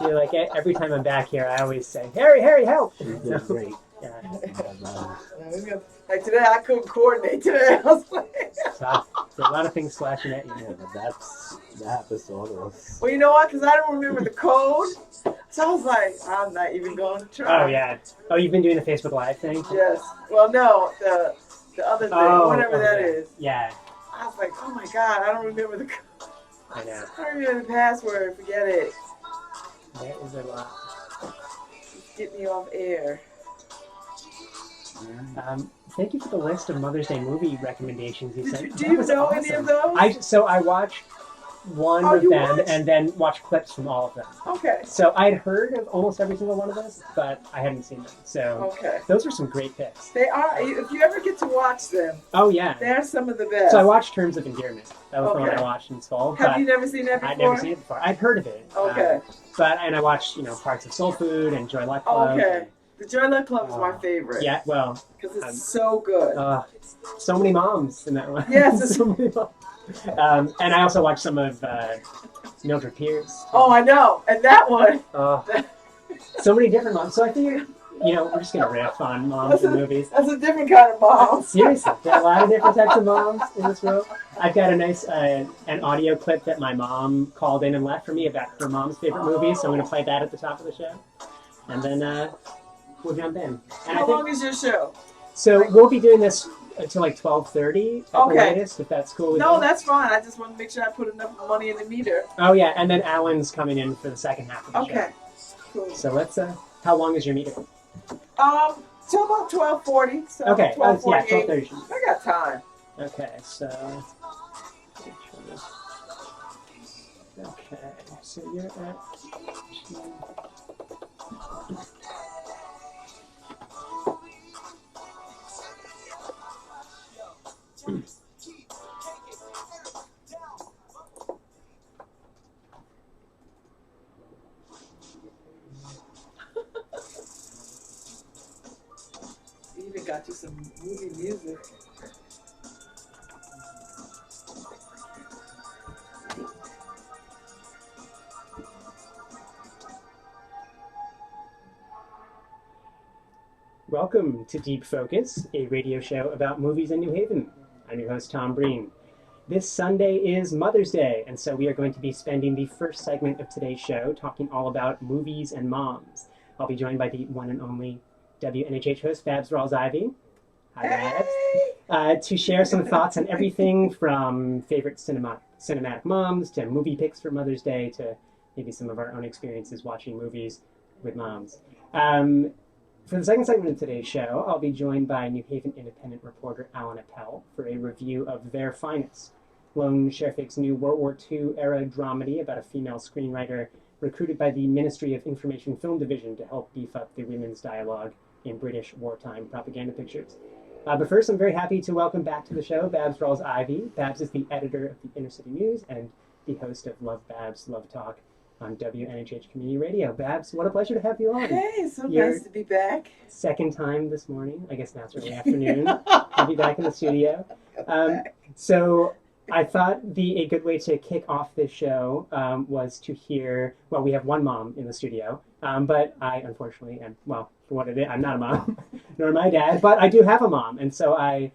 do like every time I'm back here, I always say, Harry, Harry, help! She's doing great. Yeah. Like today, I couldn't coordinate today. I was like, So there's a lot of things flashing at you. Yeah, but that episode was. well, you know what? Because I don't remember the code. So I was like, I'm not even going to try. Oh, yeah. Oh, you've been doing the Facebook Live thing? Yes. Well, no, the other thing, whatever that is. Yeah. I was like, oh my God, I don't remember the code. I know. I don't remember the password. Forget it. There is a lot. Get me off air. Thank you for the list of Mother's Day movie recommendations you sent. Do you know awesome. Any of those? I watched one of them and then watched clips from all of them. Okay. So I'd heard of almost every single one of those, but I hadn't seen them. So those are some great picks. They are. If you ever get to watch them. Oh, yeah. They're some of the best. So I watched Terms of Endearment. That was the one I watched in full. Have you never seen that before? I'd never seen it before. I'd heard of it. Okay. And I watched, parts of Soul Food and Joy Luck Club. Okay. The Joy Luck Club is my favorite. Yeah, well. Because it's so good. So many moms in that one. Yes. So many moms. And I also watched some of Mildred Pierce. Oh, I know. And that one. So many different moms. So I figured, we're just going to riff on moms in movies. That's a different kind of mom. Seriously. There are a lot of different types of moms in this world. I've got a nice an audio clip that my mom called in and left for me about her mom's favorite movies. So I'm going to play that at the top of the show. And then we'll jump in. And How long is your show? So we'll be doing this until like 12:30 at the latest, if that's cool with you. No, that's fine. I just want to make sure I put enough money in the meter. Oh, yeah. And then Alan's coming in for the second half of the show. Okay. Cool. So let's, how long is your meter? Till about 12:40. So okay. 12:48. 12:30. I got time. Okay, so... Okay, so you're at... Even got you some movie music. Welcome to Deep Focus, a radio show about movies in New Haven. I'm your host, Tom Breen. This Sunday is Mother's Day, and so we are going to be spending the first segment of today's show talking all about movies and moms. I'll be joined by the one and only WNHH host, Babs Rawls-Ivy. Hi, Babs. To share some thoughts on everything from favorite cinematic moms to movie picks for Mother's Day to maybe some of our own experiences watching movies with moms. For the second segment of today's show, I'll be joined by New Haven Independent reporter Alan Appel for a review of Their Finest, Lone Scherfig's new World War II-era dramedy about a female screenwriter recruited by the Ministry of Information Film Division to help beef up the women's dialogue in British wartime propaganda pictures. But first, I'm very happy to welcome back to the show Babs Rawls-Ivy. Babs is the editor of the Inner City News and the host of Love Babs, Love Talk on WNHH Community Radio. Babs, what a pleasure to have you on. Hey, it's so nice to be back. Second time this morning. I guess now it's early afternoon. I'll be back in the studio. So I thought a good way to kick off this show was to hear, well, we have one mom in the studio, but I unfortunately am, well, for what it is, I'm not a mom, nor my dad, but I do have a mom. And so I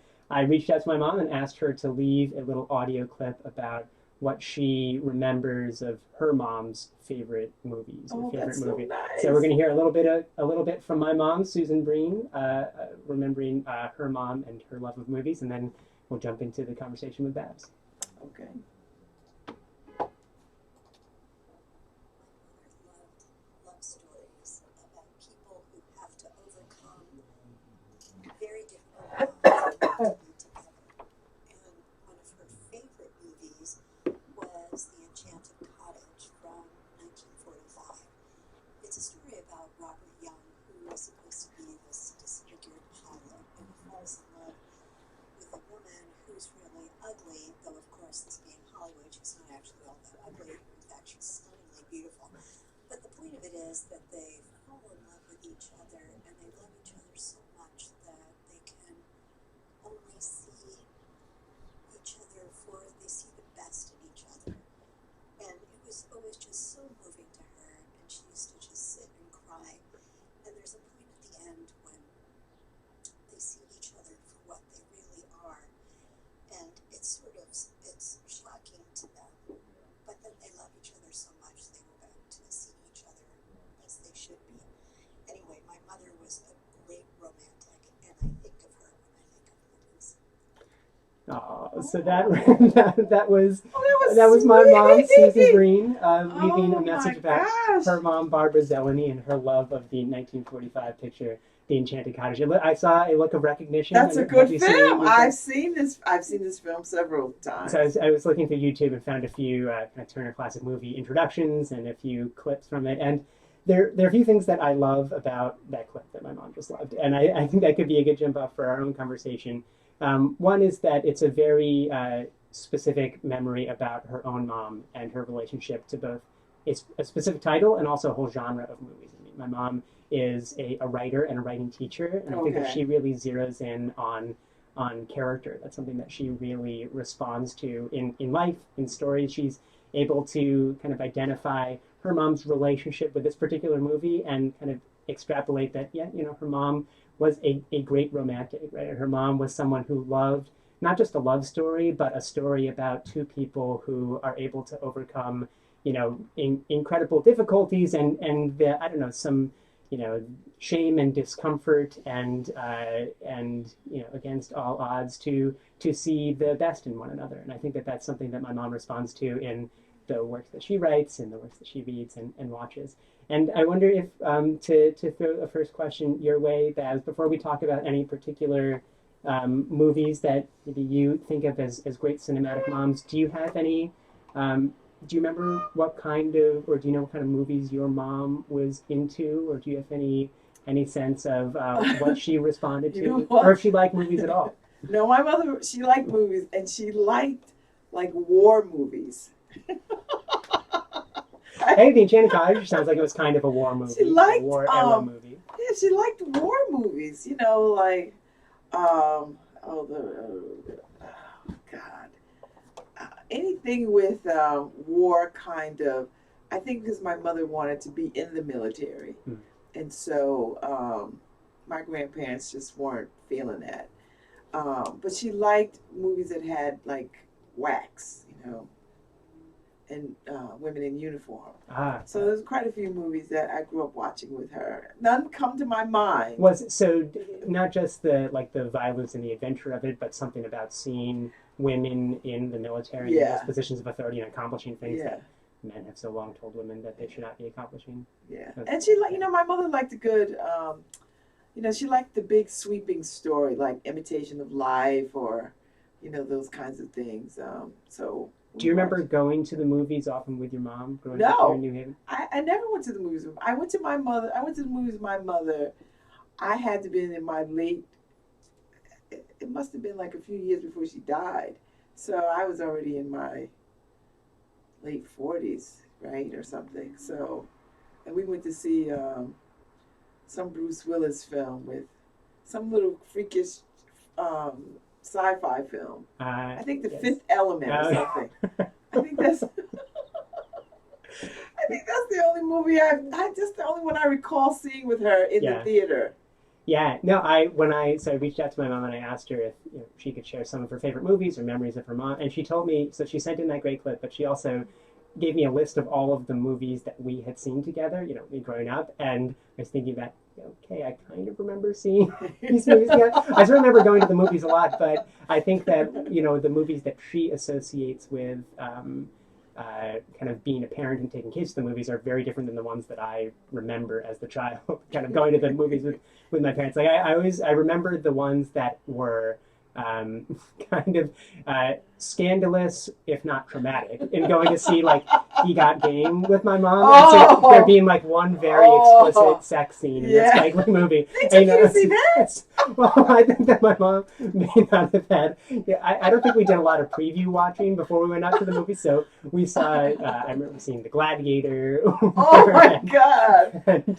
reached out to my mom and asked her to leave a little audio clip about what she remembers of her mom's favorite movies or favorite movie. So nice. So we're going to hear a little bit from my mom, Susan Breen, remembering her mom and her love of movies, and then we'll jump into the conversation with Babs. Okay. Love stories about people who have to overcome very difficult together. And one of her favorite movies was The Enchanted Cottage from 1945. It's a story about Robert Young, who was supposed to be this disfigured pilot, and he falls in love with a woman who's really ugly, though of course this being Hollywood, she's not actually all that ugly. In fact, she's stunningly beautiful. But the point of it is that they fall in love with each other, and they love each other so much that they can only see each other they see the best in each other. And it was always just so moving to her, and she used So that was Oh, that was my mom, Susan sweet. Breen, leaving a Oh message my about gosh. her mom, Barbara Zeleny, and her love of the 1945 picture, The Enchanted Cottage. I saw a look of recognition. That's a Have good you film. seen? I've seen this. I've seen this film several So times. I was looking through YouTube and found a few kind of Turner Classic Movie introductions and a few clips from it. And there are a few things that I love about that clip that my mom just loved. And I think that could be a good jump off for our own conversation. One is that it's a very specific memory about her own mom and her relationship to both it's a specific title and also a whole genre of movies. I mean, my mom is a writer and a writing teacher, and I think that Okay. she really zeroes in on character. That's something that she really responds to in life, in stories. She's able to kind of identify her mom's relationship with this particular movie and kind of extrapolate that, yeah, her mom was a great romantic, right? Her mom was someone who loved not just a love story, but a story about two people who are able to overcome, incredible difficulties and I don't know, some shame and discomfort and against all odds to see the best in one another. And I think that that's something that my mom responds to in the works that she writes and the works that she reads and watches. And I wonder if to throw a first question your way, Baz, before we talk about any particular movies that maybe you think of as great cinematic moms, do you have any do you remember what kind of, or do you know what kind of movies your mom was into, or do you have any sense of what she responded You know to, what? or if she liked movies at all? No, my mother, she liked movies, and she liked like war movies. Hey, The Enchanted Cottage sounds like it was kind of a war movie, She liked a war era movie. yeah, she liked war movies. Like oh God, anything with war kind of. I think because my mother wanted to be in the military, and so my grandparents just weren't feeling that. But she liked movies that had like wax, and women in uniform. So there's quite a few movies that I grew up watching with her. None come to my mind. Was so not just the violence and the adventure of it, but something about seeing women in the military in those positions of authority and accomplishing things that men have so long told women that they should not be accomplishing. Yeah, and she my mother liked a good. She liked the big sweeping story like Imitation of Life or, those kinds of things. So. Do you remember going to the movies often with your mom growing up here in New Haven? I never went to the movies. I went to the movies with my mother. I had to be in my late. It must have been like a few years before she died. So I was already in my late 40s, right, or something. So, and we went to see some Bruce Willis film with some little freakish sci-fi film. I think The Fifth Element or something. I think that's. I think that's the only movie I just the only one I recall seeing with her in the theater. Yeah, no, so I reached out to my mom and I asked her if she could share some of her favorite movies or memories of her mom, and she told me. So she sent in that great clip, but she also gave me a list of all of the movies that we had seen together. Me growing up, and I was thinking that okay, I kind of remember seeing these movies together. I still remember going to the movies a lot, but I think that the movies that she associates with. Kind of being a parent and taking kids to the movies are very different than the ones that I remember as the child, kind of going to the movies with my parents. Like I remember the ones that were kind of scandalous, if not traumatic, in going to see like He Got Game with my mom. And so there being like one very explicit sex scene in that Spike Lee movie. Did you see that? Well, I think that my mom may not have had. I don't think we did a lot of preview watching before we went out to the movie. So we saw. I remember seeing The Gladiator. Oh my God!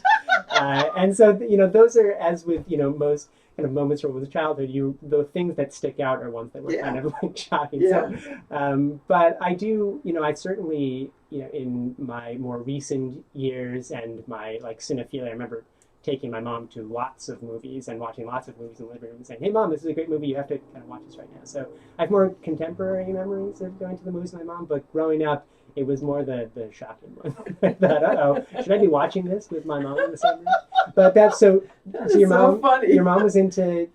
And so those are, as with most kind of moments from with childhood, the things that stick out are ones that were kind of like shocking. Yeah. So, but I do, I certainly, in my more recent years and my like cinephilia, I remember taking my mom to lots of movies and watching lots of movies in the living room and saying, "Hey, Mom, this is a great movie. You have to kind of watch this right now." So I have more contemporary memories of going to the movies with my mom, but growing up, it was more the shocking one. That should I be watching this with my mom in the same room? But that's so. That So your is so mom, funny. your mom was into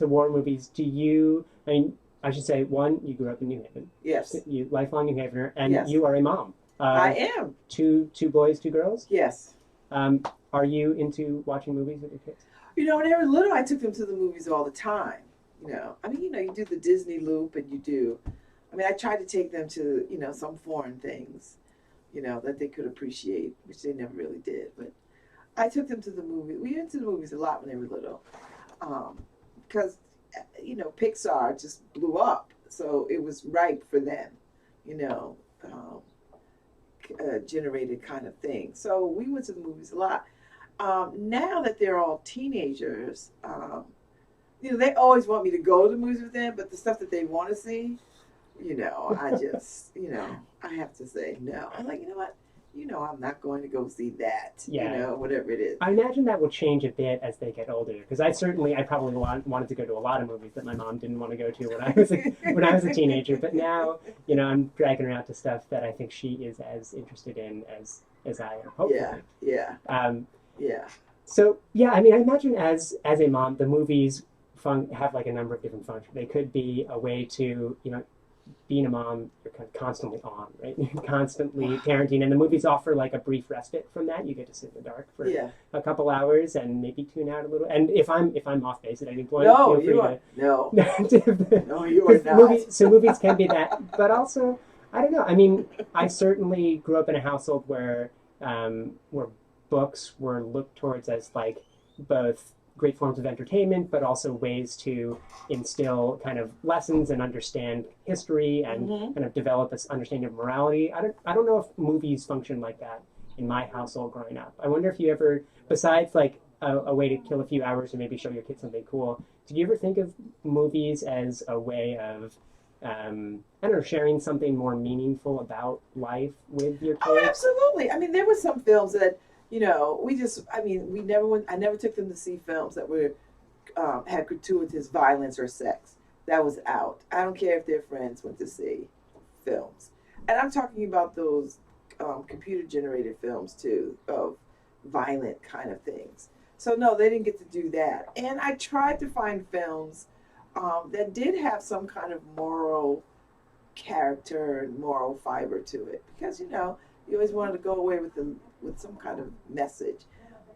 war movies. Do you? I mean, I should say, one, you grew up in New Haven. Yes, You lifelong New Havener, and Yes. you are a mom. I am. Two boys, two girls. Yes. Are you into watching movies with your kids? You know, when they were little, I took them to the movies all the time. You know, I mean, you do the Disney loop, and I tried to take them to, some foreign things, that they could appreciate, which they never really did. But I took them to the movie. We went to the movies a lot when they were little, because, Pixar just blew up. So it was ripe for them, generated kind of thing. So we went to the movies a lot. Now that they're all teenagers, they always want me to go to the movies with them, but the stuff that they want to see, I just, I have to say no. I'm like, you know what? I'm not going to go see that, whatever it is. I imagine that will change a bit as they get older, because I probably wanted to go to a lot of movies that my mom didn't want to go to when I was a teenager. But now, I'm dragging her out to stuff that I think she is as interested in as I am. Hopefully. Yeah. Yeah. So yeah, I mean, I imagine as a mom, the movies have like a number of different functions. They could be a way to, being a mom, you're kind of constantly on, right? You're constantly parenting, and the movies offer like a brief respite from that. You get to sit in the dark for a couple hours and maybe tune out a little. And if I'm off base at any point, no, feel free you are no, no, you are not. So movies can be that, but also I don't know. I mean, I certainly grew up in a household where books were looked towards as like both great forms of entertainment, but also ways to instill kind of lessons and understand history and kind of develop this understanding of morality. I don't know if movies function like that in my household growing up. I wonder if you ever, besides like a way to kill a few hours or maybe show your kids something cool, did you ever think of movies as a way of I don't know, sharing something more meaningful about life with your kids? Oh, absolutely. I mean, there were some films that I never took them to see films that were had gratuitous violence or sex. That was out. I don't care if their friends went to see films. And I'm talking about those computer-generated films, too, of violent kind of things. So, no, they didn't get to do that. And I tried to find films that did have some kind of moral character and moral fiber to it. Because, you always wanted to go away with some kind of message,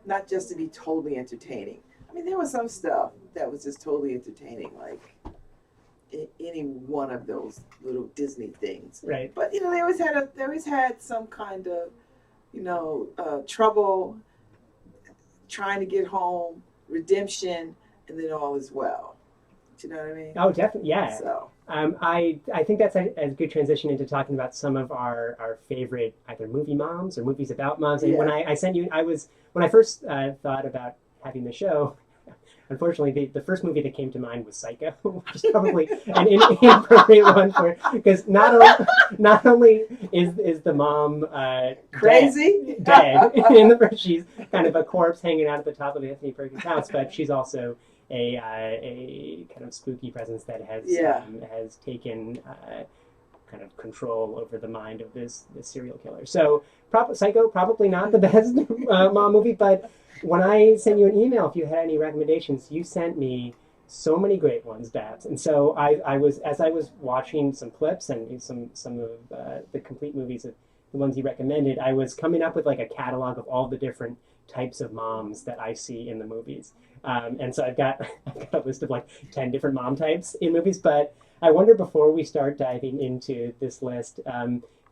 not just to be totally entertaining. I mean, there was some stuff that was just totally entertaining, like any one of those little Disney things. Right. But they always had some kind of trouble, trying to get home, redemption, and then all is well. Do you know what I mean? Oh, definitely, yeah. So. I think that's a good transition into talking about some of our favorite either movie moms or movies about moms. And when I sent you, when I first thought about having the show, unfortunately, the first movie that came to mind was Psycho, which is probably an inappropriate one for, because not only is the mom crazy dead in the first, she's kind of a corpse hanging out at the top of Anthony Perkins' house, but she's also a kind of spooky presence that has taken kind of control over the mind of this serial killer. So Psycho, probably not the best mom movie, but when I sent you an email, if you had any recommendations, you sent me so many great ones, Babs. And so I was watching some clips and some of the complete movies, the ones you recommended, I was coming up with like a catalog of all the different types of moms that I see in the movies. And so I've got a list of like 10 different mom types in movies. But I wonder, before we start diving into this list,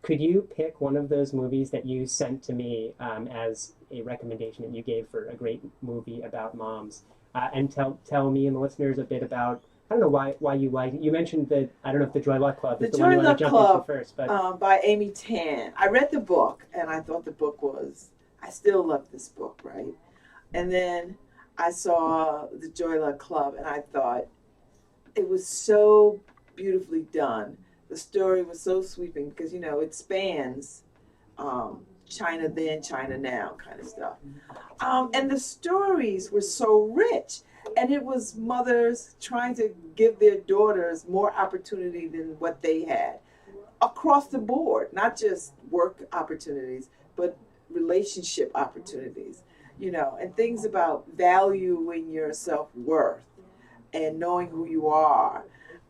could you pick one of those movies that you sent to me as a recommendation that you gave for a great movie about moms, and tell me and the listeners a bit about, I don't know why you like it. You mentioned that, I don't know if the Joy Luck Club is the one you want to jump into first. But by Amy Tan. I read the book, and I thought the book I still love this book, right? And then I saw the Joy Luck Club, and I thought it was so beautifully done. The story was so sweeping because, it spans China then, China now kind of stuff. And the stories were so rich. And it was mothers trying to give their daughters more opportunity than what they had across the board, not just work opportunities, but relationship opportunities, and things about valuing your self-worth and knowing who you are.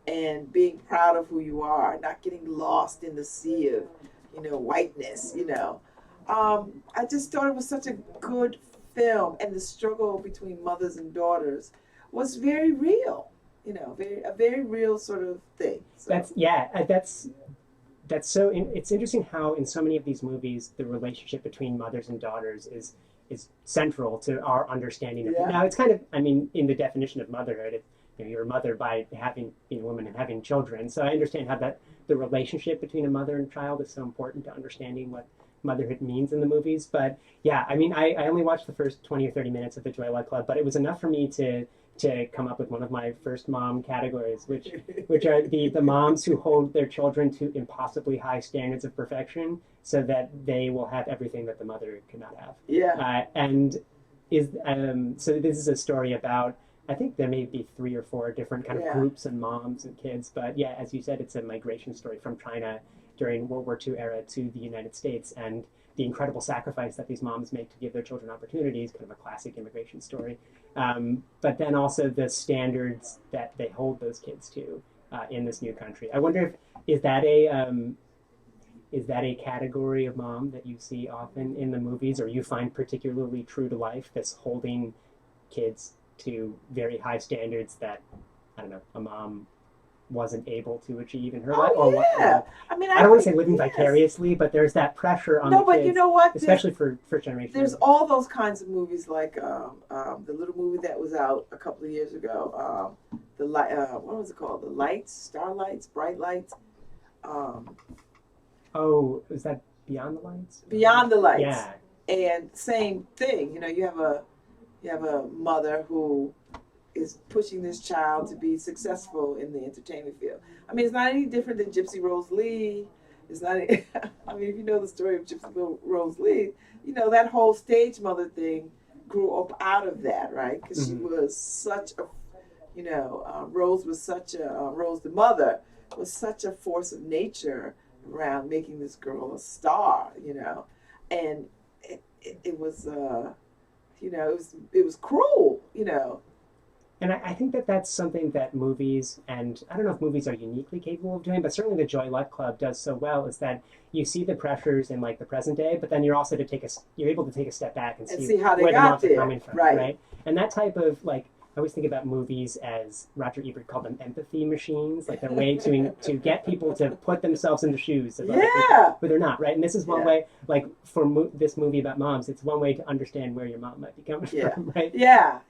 and being proud of who you are, not getting lost in the sea of, whiteness, I just thought it was such a good film, and the struggle between mothers and daughters was very real, a very real sort of thing. So. That's so. It's interesting how in so many of these movies the relationship between mothers and daughters is central to our understanding of it. Now it's kind of, I mean, in the definition of motherhood, you're a mother by being a woman and having children. So I understand how the relationship between a mother and child is so important to understanding what motherhood means in the movies. But yeah, I mean, I only watched the first 20 or 30 minutes of the Joy Luck Club, but it was enough for me to come up with one of my first mom categories, which are the moms who hold their children to impossibly high standards of perfection so that they will have everything that the mother could not have. Yeah. So this is a story about, I think there may be 3 or 4 different kind of groups and moms and kids, but yeah, as you said, it's a migration story from China during World War II era to the United States, and the incredible sacrifice that these moms make to give their children opportunities, kind of a classic immigration story. But then also the standards that they hold those kids to in this new country. I wonder if is that a category of mom that you see often in the movies, or you find particularly true to life, this holding kids to very high standards that, I don't know, a mom wasn't able to achieve in her life? Or I mean, I don't want to say living vicariously, but there's that pressure on the kids. No, but you know what? Especially for first generation. There's all those kinds of movies, like the little movie that was out a couple of years ago. What was it called? The Lights, Starlights, Bright Lights. Is that Beyond the Lights? Beyond the Lights. Yeah. And same thing. You have a mother who is pushing this child to be successful in the entertainment field. I mean, it's not any different than Gypsy Rose Lee. It's not. I mean, if you know the story of Gypsy Rose Lee, that whole stage mother thing grew up out of that, right? Because she was such a, Rose was such a Rose the mother was such a force of nature around making this girl a star, and it was. It was cruel, And I think that that's something that movies, and I don't know if movies are uniquely capable of doing, but certainly the Joy Luck Club does so well, is that you see the pressures in like the present day, but then you're also you're able to take a step back and see how they where the got moms there. are coming from, right? And that type of I always think about movies as Roger Ebert called them empathy machines, like a way to get people to put themselves in the shoes of other people, but they're not, right? And this is one way, like for this movie about moms, it's one way to understand where your mom might be coming from, right? Yeah,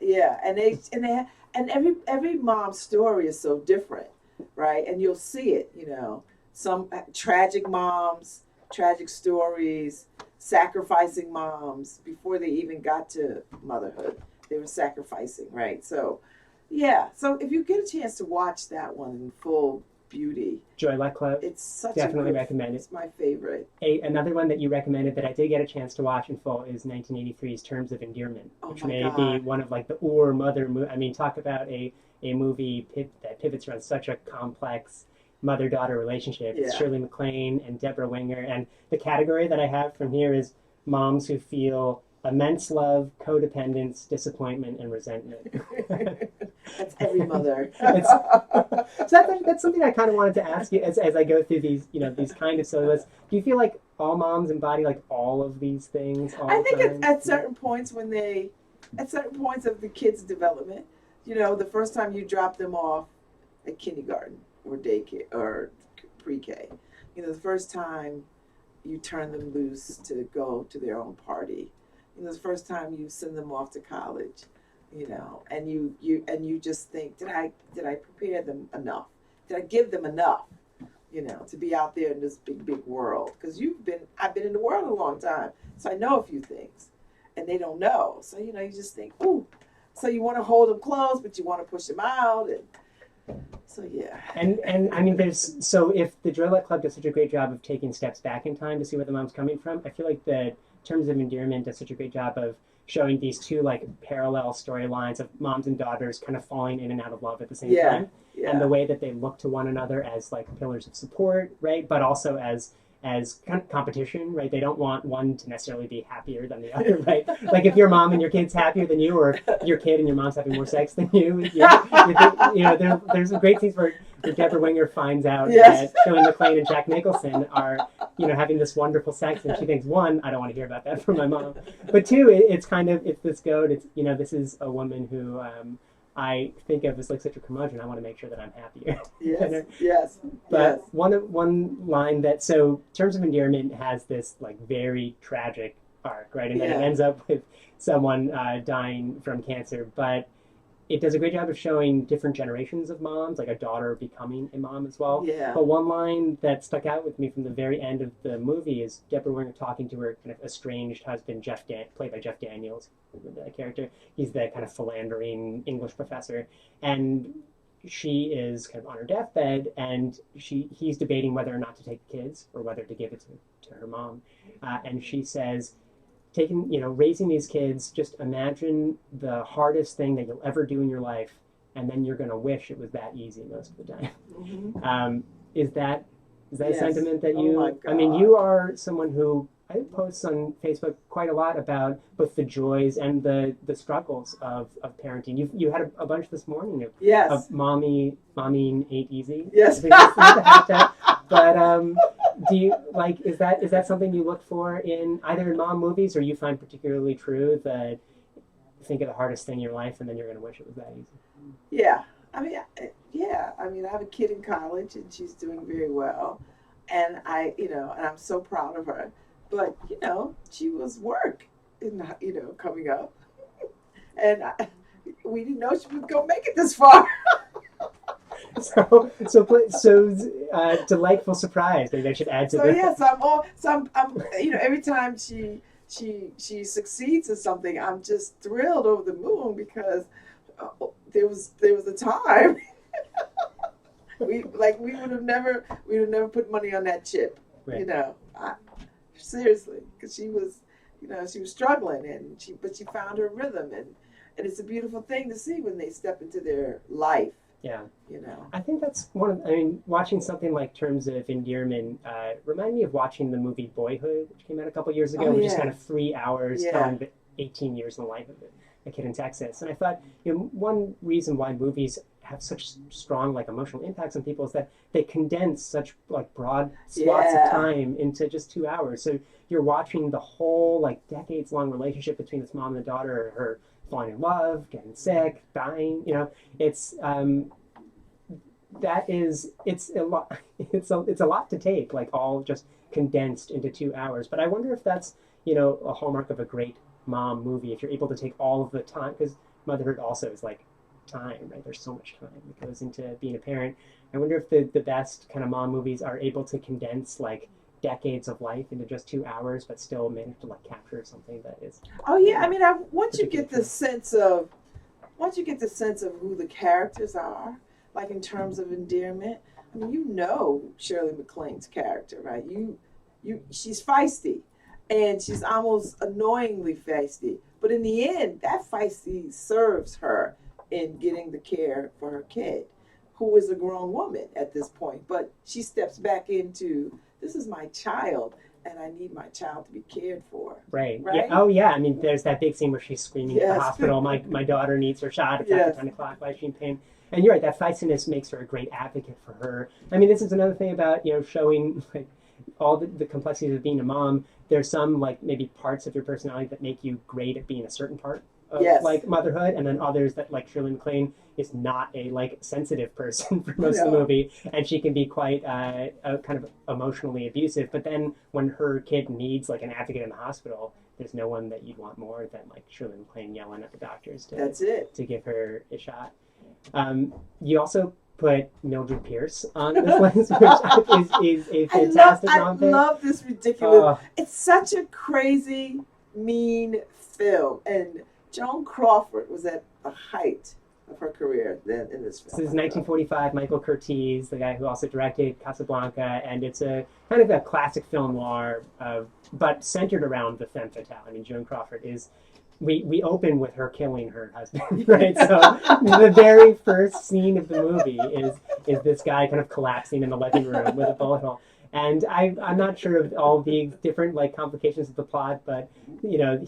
and every mom's story is so different, right? And you'll see it, some tragic moms, tragic stories, sacrificing moms before they even got to motherhood. They were sacrificing, right? So, so if you get a chance to watch that one in full beauty, Joy Luck Club, it's such definitely recommend it. It's my favorite. Another one that you recommended that I did get a chance to watch in full is 1983's Terms of Endearment, which may be one of the mother. I mean, talk about a movie that pivots around such a complex mother-daughter relationship. It's Shirley MacLaine and Deborah Winger, and the category that I have from here is moms who feel immense love, codependence, disappointment, and resentment. That's every mother. So that's something I kind of wanted to ask you as I go through these, these kind of silhouettes. Do you feel like all moms embody all of these things all I think the time? at certain points at certain points of the kid's development, the first time you drop them off at kindergarten or daycare or pre-K, the first time you turn them loose to go to their own party, the first time you send them off to college, and you just think, did I prepare them enough? Did I give them enough, to be out there in this big world? Because I've been in the world a long time, so I know a few things, and they don't know. So you just think, ooh, so you want to hold them close, but you want to push them out, and so And I mean, if the Joy Luck Club does such a great job of taking steps back in time to see where the mom's coming from, I feel like the Terms of Endearment does such a great job of showing these two parallel storylines of moms and daughters kind of falling in and out of love at the same time, and the way that they look to one another as pillars of support, right? But also as kind of competition, right? They don't want one to necessarily be happier than the other, right? Like if your mom and your kid's happier than you, or if your kid and your mom's having more sex than you, there's some great scenes Deborah Winger finds out Yes. that Shirley MacLaine and Jack Nicholson are, having this wonderful sex, and she thinks, one, I don't want to hear about that from my mom, but two, it's this goat. It's this is a woman who I think of as like such a curmudgeon. I want to make sure that I'm happier. Yes, yes, But yes. one line that Terms of Endearment has this like very tragic arc, right? And then it Yeah. ends up with someone dying from cancer, but it does a great job of showing different generations of moms, like a daughter becoming a mom as well. Yeah. But one line that stuck out with me from the very end of the movie is Deborah Winger talking to her kind of estranged husband, played by Jeff Daniels, that character. He's the kind of philandering English professor, and she is kind of on her deathbed, and he's debating whether or not to take kids or whether to give it to her mom, and she says, raising these kids, just imagine the hardest thing that you'll ever do in your life, and then you're going to wish it was that easy most of the time. Mm-hmm. Is that Yes. a sentiment that Oh you? my I mean, God. you are someone who I think posts on Facebook quite a lot about both the joys and the struggles of parenting. You had a bunch this morning of Yes. mommy ain't easy. Yes. I think that's the hashtag. But do you is that something you look for in either in mom movies, or you find particularly true that you think of the hardest thing in your life and then you're going to wish it was that easy? Yeah. I mean, I have a kid in college and she's doing very well. And and I'm so proud of her. But, she was work, coming up. And we didn't know she was going to make it this far. So delightful surprise. Maybe I should add to So the. yes, I'm every time she succeeds in something, I'm just thrilled over the moon because there was a time we would have never put money on that chip, Right. Seriously, because she was struggling but she found her rhythm, and it's a beautiful thing to see when they step into their life. Yeah. You know. I think that's watching something like Terms of Endearment reminded me of watching the movie Boyhood, which came out a couple years ago, Oh, which is yeah. kind of 3 hours Yeah. telling the 18 years in the life of a kid in Texas. And I thought, one reason why movies have such strong emotional impacts on people is that they condense such broad swaths Yeah. of time into just 2 hours. So you're watching the whole decades long relationship between this mom and the daughter, her falling in love, getting sick, dying. It's it's a lot. It's a lot to take, all just condensed into 2 hours. But I wonder if that's a hallmark of a great mom movie, if you're able to take all of the time, because motherhood also is time, right? There's so much time that goes into being a parent. I wonder if the best kind of mom movies are able to condense decades of life into just 2 hours, but still manage to capture something that is. Oh yeah, I mean, once you get the sense of who the characters are, in terms of endearment, I mean, Shirley MacLaine's character, right? She's feisty, and she's almost annoyingly feisty. But in the end, that feisty serves her in getting the care for her kid, who is a grown woman at this point. But she steps back into, this is my child, and I need my child to be cared for. Right. Right? Yeah. Oh, yeah. I mean, there's that big scene where she's screaming at the Yes. hospital, my daughter needs her shot. It's Yes. after 10 o'clock. Why is she in pain? And you're right. That feistiness makes her a great advocate for her. I mean, this is another thing about, showing all the complexities of being a mom. There's some maybe parts of your personality that make you great at being a certain part of Yes. motherhood, and then others that Shirley MacLaine is not a sensitive person for most of the No. movie, and she can be quite kind of emotionally abusive. But then when her kid needs an advocate in the hospital, there's no one that you'd want more than Shirley MacLaine yelling at the doctors That's it. to give her a shot. You also put Mildred Pierce on this list, which is a fantastic I mom pick. love this ridiculous. Oh, It's such a crazy, mean film, and Joan Crawford was at the height of her career then in this film. this is 1945. Michael Curtiz, the guy who also directed Casablanca, and it's a kind of a classic film noir, but centered around the femme fatale. I mean, Joan Crawford is. We open with her killing her husband, right? So the very first scene of the movie is this guy kind of collapsing in the living room with a bullet hole. And I'm not sure of all the different like complications of the plot, but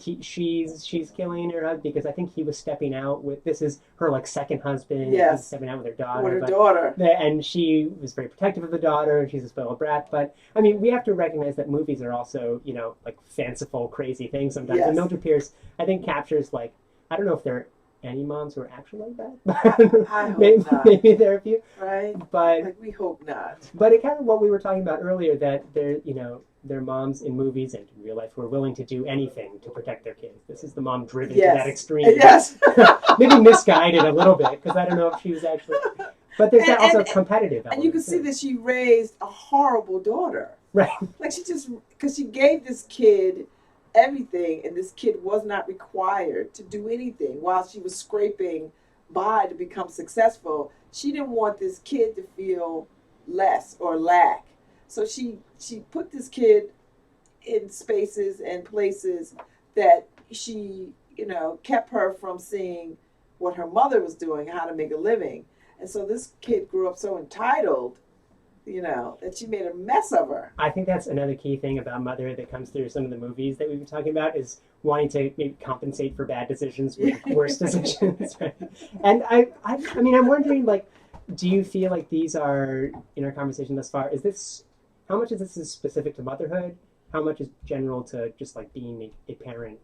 she's killing her husband because I think he was stepping out with this is her like second husband. Yes. He's stepping out with her daughter. With her daughter. And she was very protective of the daughter, and she's a spoiled brat. But I mean, we have to recognize that movies are also like fanciful, crazy things sometimes. Yes. And Mildred Pierce, I think, captures like I don't know if there are any moms who are actually like that. I hope maybe, not. maybe there are a few, Right? but Like, we hope not. but it kind of what we were talking about earlier that they're moms in movies and in real life who are willing to do anything to protect their kids. This is the mom driven to that extreme. Yes. Maybe misguided a little bit because I don't know if she was actually. But there's that also competitive element. And you can see that she raised a horrible daughter. Right. Like because she gave this kid everything, and this kid was not required to do anything while she was scraping by to become successful. She didn't want this kid to feel less or lack. So she put this kid in spaces and places that she, kept her from seeing what her mother was doing, how to make a living. And so this kid grew up so entitled, that she made a mess of her. I think that's another key thing about Mother that comes through some of the movies that we've been talking about is wanting to maybe compensate for bad decisions with worse decisions. Right? And I mean, I'm wondering, like, do you feel like these are, in our conversation thus far, how much of this is specific to motherhood? How much is general to just like being a parent?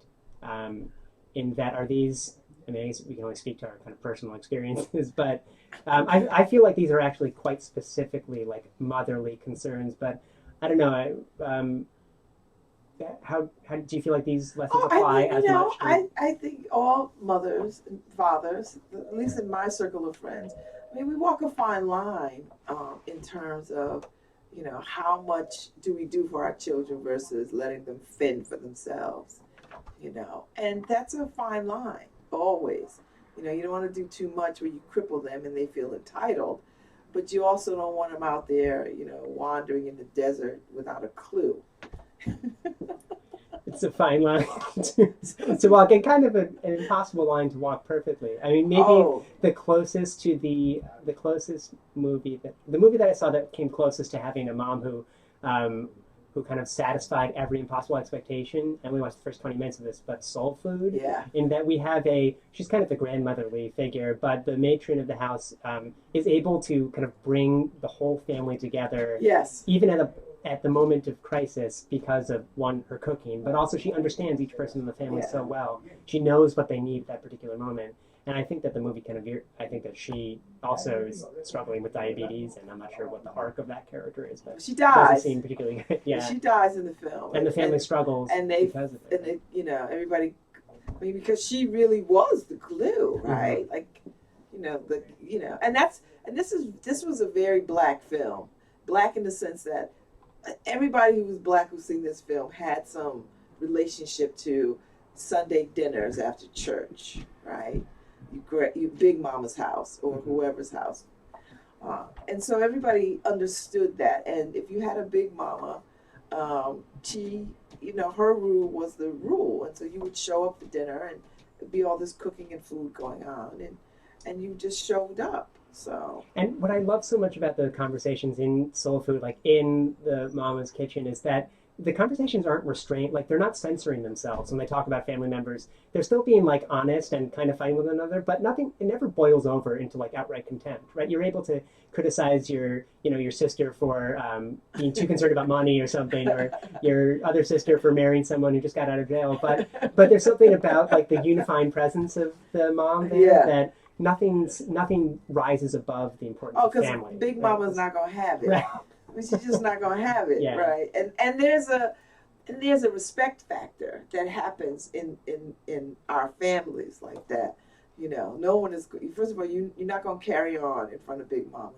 In that, are these, I mean, I guess we can only speak to our kind of personal experiences, but I feel like these are actually quite specifically like motherly concerns, but I don't know. How do you feel like these lessons apply as much? I think all mothers and fathers, at least in my circle of friends, I mean, we walk a fine line in terms of, how much do we do for our children versus letting them fend for themselves, and that's a fine line, always. You don't want to do too much where you cripple them and they feel entitled, but you also don't want them out there, wandering in the desert without a clue. It's a fine line to walk, and kind of an impossible line to walk perfectly. I mean, maybe the closest to the closest movie that I saw that came closest to having a mom who kind of satisfied every impossible expectation. And we watched the first 20 minutes of this, but Soul Food. Yeah. In that we have she's kind of the grandmotherly figure, but the matron of the house is able to kind of bring the whole family together. Yes. Even at the moment of crisis because of her cooking, but also she understands each person in the family so well. She knows what they need at that particular moment. And I think that the movie I think that she also is struggling with diabetes, and I'm not sure what the arc of that character is, but she dies. Doesn't seem particularly good. Yeah. She dies in the film. And the family struggles because of it. And they, everybody, I mean, because she really was the glue, right? Mm-hmm. And this was a very Black film. Black in the sense that everybody who was Black who's seen this film had some relationship to Sunday dinners after church, right? You Big Mama's house or whoever's house. And so everybody understood that. And if you had a Big Mama, she, her rule was the rule. And so you would show up for dinner and there'd be all this cooking and food going on. And you just showed up. So. And what I love so much about the conversations in Soul Food, like in the Mama's kitchen, is that the conversations aren't restrained, like they're not censoring themselves when they talk about family members. They're still being like honest and kind of fighting with one another, but it never boils over into like outright contempt, right? You're able to criticize your sister for being too concerned about money or something, or your other sister for marrying someone who just got out of jail. But there's something about like the unifying presence of the mom there that nothing rises above the importance of family. Oh, because Big Mama's not gonna have it. Right. I mean, she's just not gonna have it, yeah. Right? And there's a respect factor that happens in our families like that. No one is. First of all, you're not gonna carry on in front of Big Mama.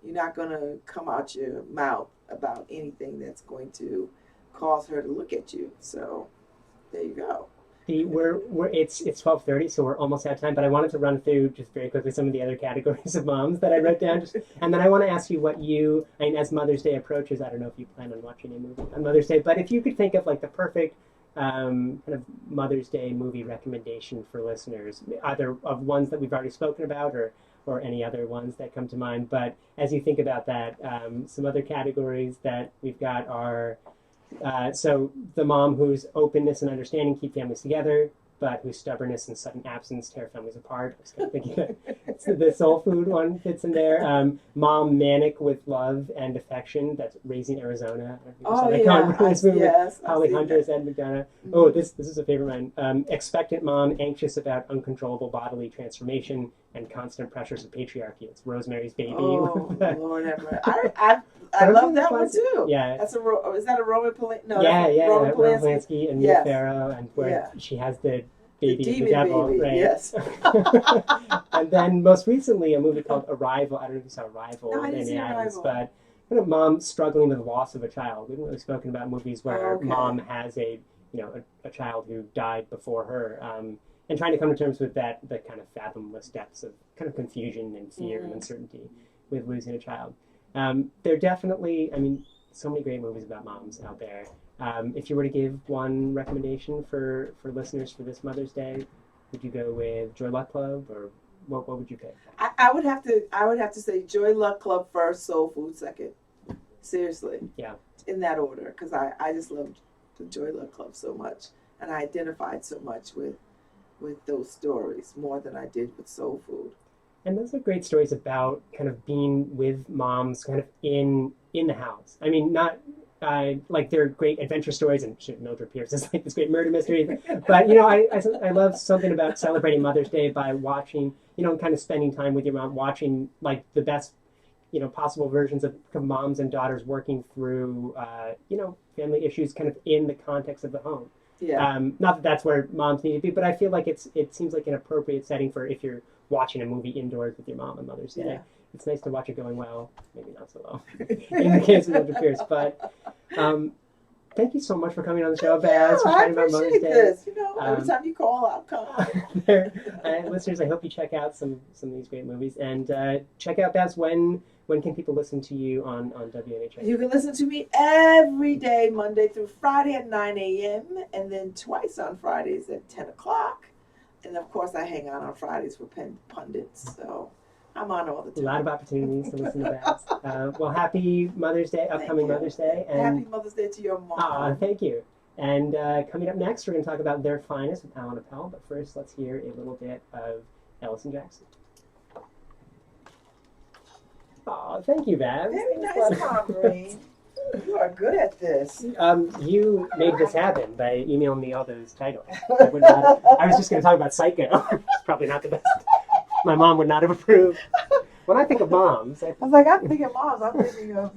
You're not gonna come out your mouth about anything that's going to cause her to look at you. So there you go. It's 12:30, so we're almost out of time. But I wanted to run through just very quickly some of the other categories of moms that I wrote down, and then I want to ask you as Mother's Day approaches. I don't know if you plan on watching a movie on Mother's Day, but if you could think of like the perfect kind of Mother's Day movie recommendation for listeners, either of ones that we've already spoken about or or any other ones that come to mind. But as you think about that, some other categories that we've got are so the mom whose openness and understanding keep families together, but whose stubbornness and sudden absence tear families apart. I was kind of thinking that the soul food one fits in there. Mom manic with love and affection. That's Raising Arizona. Yes. Holly Hunter's Ed McDonough. Mhm. Oh, this is a favorite mine. Expectant mom, anxious about uncontrollable bodily transformation and constant pressures of patriarchy. It's Rosemary's Baby. Oh, Lord have mercy. I love that one too. Yeah. That's is that a Roman Polanski? No, Yeah, Roman Roman Polanski. Polanski and Mia Yes. Farrow, and where she has the baby, the demon devil, baby, right? yes. And then most recently, a movie called Arrival. I don't know if you saw Arrival No, I with didn't Amy see Adams, Arrival. but kind of mom struggling with the loss of a child. We haven't really spoken about movies where Okay. mom has a child who died before her, and trying to come to terms with the kind of fathomless depths of kind of confusion and fear and uncertainty with losing a child. There are definitely, so many great movies about moms out there. If you were to give one recommendation for listeners for this Mother's Day, would you go with Joy Luck Club, or what would you pick? I would have to say Joy Luck Club first, Soul Food second. Seriously. Yeah. In that order, because I just loved the Joy Luck Club so much, and I identified so much with those stories more than I did with Soul Food. And those are great stories about kind of being with moms kind of in the house. I mean, not like they're great adventure stories, and Mildred Pierce is like this great murder mystery. But, I love something about celebrating Mother's Day by watching, kind of spending time with your mom, watching like the best, possible versions of moms and daughters working through, family issues kind of in the context of the home. Yeah. Not that that's where moms need to be, but I feel like it seems like an appropriate setting for if you're watching a movie indoors with your mom on Mother's Day. Yeah. It's nice to watch it going well, maybe not so well in the case of Mildred Pierce. But thank you so much for coming on the show, Baz, for I talking about Mother's appreciate Day. this. Every time you call, I'll come. Listeners, I hope you check out some of these great movies, and check out Baz. When can people listen to you on WNHA? You can listen to me every day, Monday through Friday at 9 a.m. and then twice on Fridays at 10 o'clock. And of course, I hang out on Fridays for pundits, so I'm on all the time. A lot of opportunities to listen to Baz. Well, happy Mother's Day, upcoming Mother's Day. And happy Mother's Day to your mom. thank you. And coming up next, we're going to talk about Their Finest with Alan Appel. But first, let's hear a little bit of Ellison Jackson. Oh, thank you, Baz. Very nice, Tom Breen. You are good at this. You made this happen by emailing me all those titles. I was just going to talk about Psycho. It's probably not the best. My mom would not have approved. When I think of moms, I was like, I'm thinking moms. I'm thinking of,